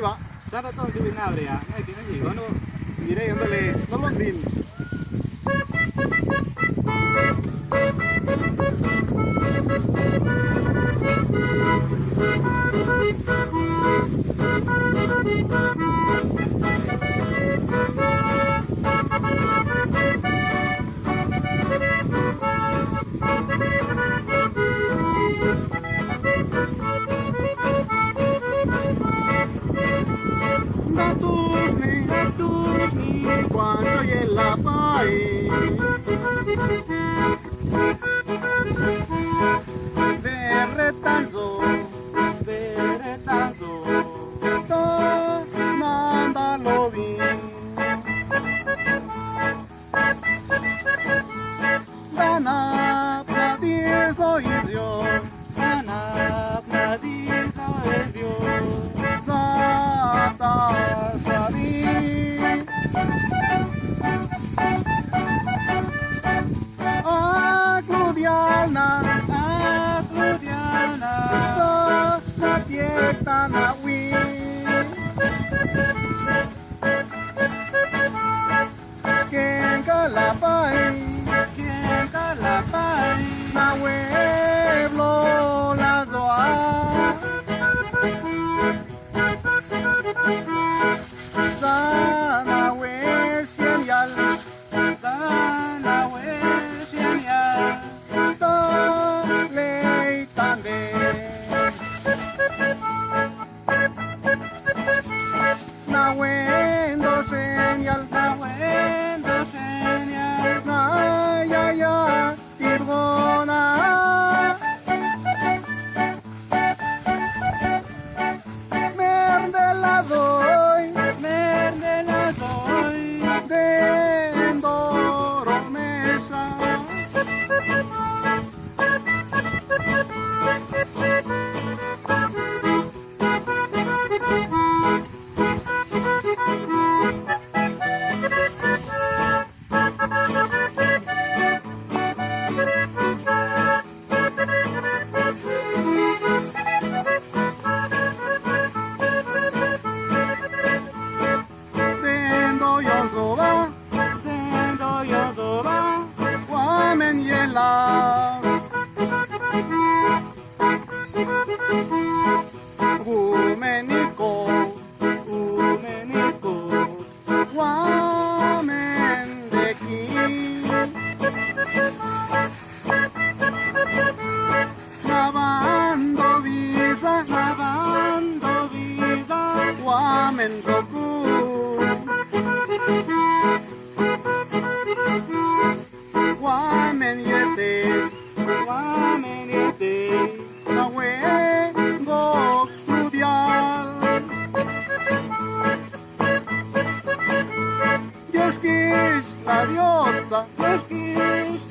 va. Sana todo tu vinagre ya. No tiene ni bueno. Diré, ándale, no lo din. Quando ella vai verretanzo to manda lo vi dana pradis lo izio zata shari Akludiana, so na pieta na wi. Quien calapay, na pueblo la doa. Sana we sianyal. Nawendo señal, na ya ya tirgona. Merde la doy, de doromesa.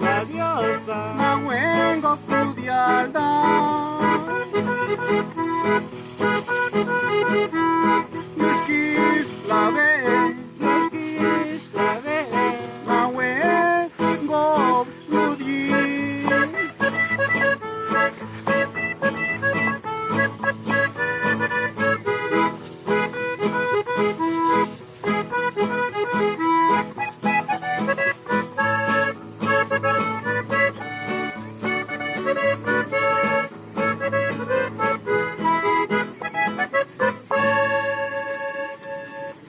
La diosa, na wengo fludialda. Nuskis la ve, na wengo fludi.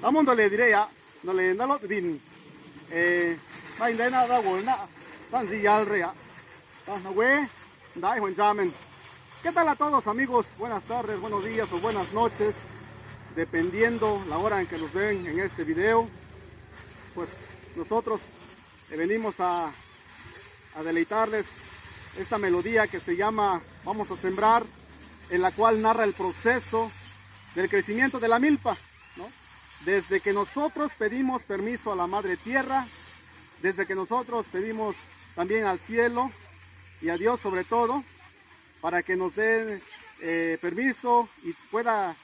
Amundo le diré ya, no le da lo din. Mai de na da wol na, tan si ya rea. Tan we, dai Juan Jamen. ¿Qué tal a todos amigos? Buenas tardes, buenos días o buenas noches, dependiendo la hora en que nos ven en este video. Pues nosotros venimos a deleitarles esta melodía que se llama Vamos a Sembrar, en la cual narra el proceso del crecimiento de la milpa, ¿no? Desde que nosotros pedimos permiso a la Madre Tierra, desde que nosotros pedimos también al cielo y a Dios sobre todo, para que nos dé permiso y pueda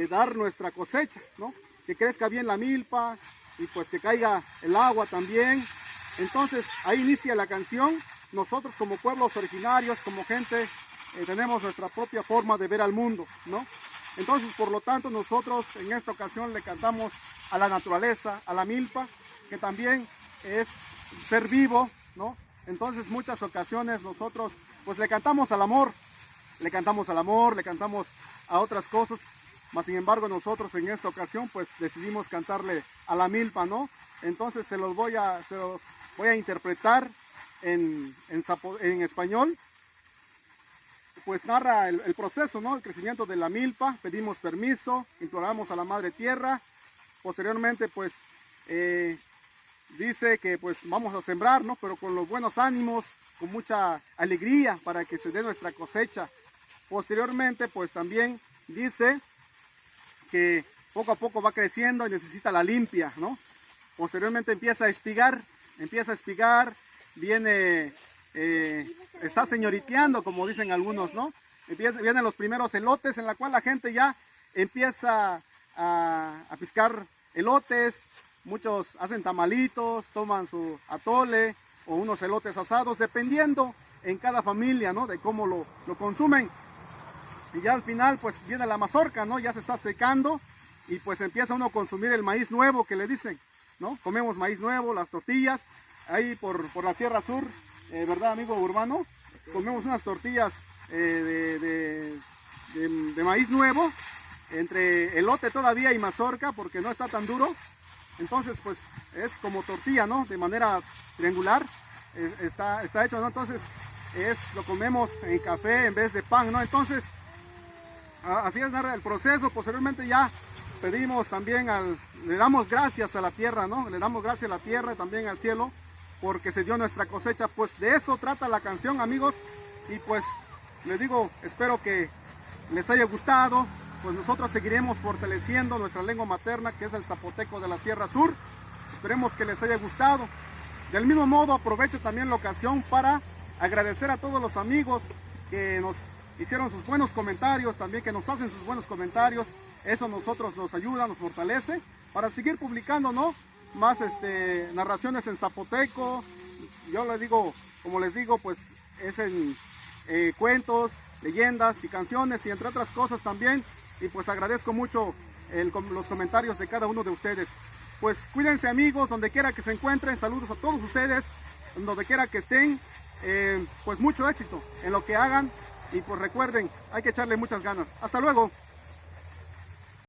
dar nuestra cosecha, ¿no? Que crezca bien la milpa y pues que caiga el agua también. Entonces ahí inicia la canción. Nosotros como pueblos originarios, como gente, tenemos nuestra propia forma de ver al mundo, ¿no? Entonces, por lo tanto, nosotros en esta ocasión le cantamos a la naturaleza, a la milpa, que también es ser vivo, ¿no? Entonces, muchas ocasiones nosotros pues le cantamos al amor, le cantamos al amor, le cantamos a otras cosas, mas sin embargo nosotros en esta ocasión pues decidimos cantarle a la milpa, ¿no? Entonces se los voy a interpretar en español. Pues narra el proceso, ¿no? El crecimiento de la milpa. Pedimos permiso, imploramos a la Madre Tierra. Posteriormente pues dice que pues vamos a sembrar, ¿no? Pero con los buenos ánimos, con mucha alegría para que se dé nuestra cosecha. Posteriormente pues también dice que poco a poco va creciendo y necesita la limpia, ¿no? Posteriormente empieza a espigar, viene, está señoriteando, como dicen algunos, ¿no? Vienen los primeros elotes en la cual la gente ya empieza a piscar elotes, muchos hacen tamalitos, toman su atole o unos elotes asados, dependiendo en cada familia, ¿no? De cómo lo consumen. Y ya al final pues viene la mazorca, ¿no? Ya se está secando y pues empieza uno a consumir el maíz nuevo que le dicen, ¿no? Comemos maíz nuevo, las tortillas, ahí por la Sierra Sur, ¿verdad, amigo Urbano? Comemos unas tortillas de maíz nuevo, entre elote todavía y mazorca, porque no está tan duro. Entonces pues es como tortilla, ¿no? De manera triangular, está hecho, ¿no? Entonces lo comemos en café en vez de pan, ¿no? Entonces así es el proceso. Posteriormente ya pedimos también, le damos gracias a la tierra, ¿no? Le damos gracias a la tierra y también al cielo porque se dio nuestra cosecha. Pues de eso trata la canción, amigos. Y pues les digo, espero que les haya gustado. Pues nosotros seguiremos fortaleciendo nuestra lengua materna, que es el zapoteco de la Sierra Sur. Esperemos que les haya gustado. Del mismo modo, aprovecho también la ocasión para agradecer a todos los amigos que nos hicieron sus buenos comentarios, también que nos hacen sus buenos comentarios. Eso nosotros nos ayuda, nos fortalece para seguir publicando, ¿no? Más narraciones en zapoteco. Yo les digo, como les digo, pues es en cuentos, leyendas y canciones y entre otras cosas también. Y pues agradezco mucho los comentarios de cada uno de ustedes. Pues cuídense, amigos, donde quiera que se encuentren. Saludos a todos ustedes, donde quiera que estén. Pues mucho éxito en lo que hagan. Y pues recuerden, hay que echarle muchas ganas. Hasta luego.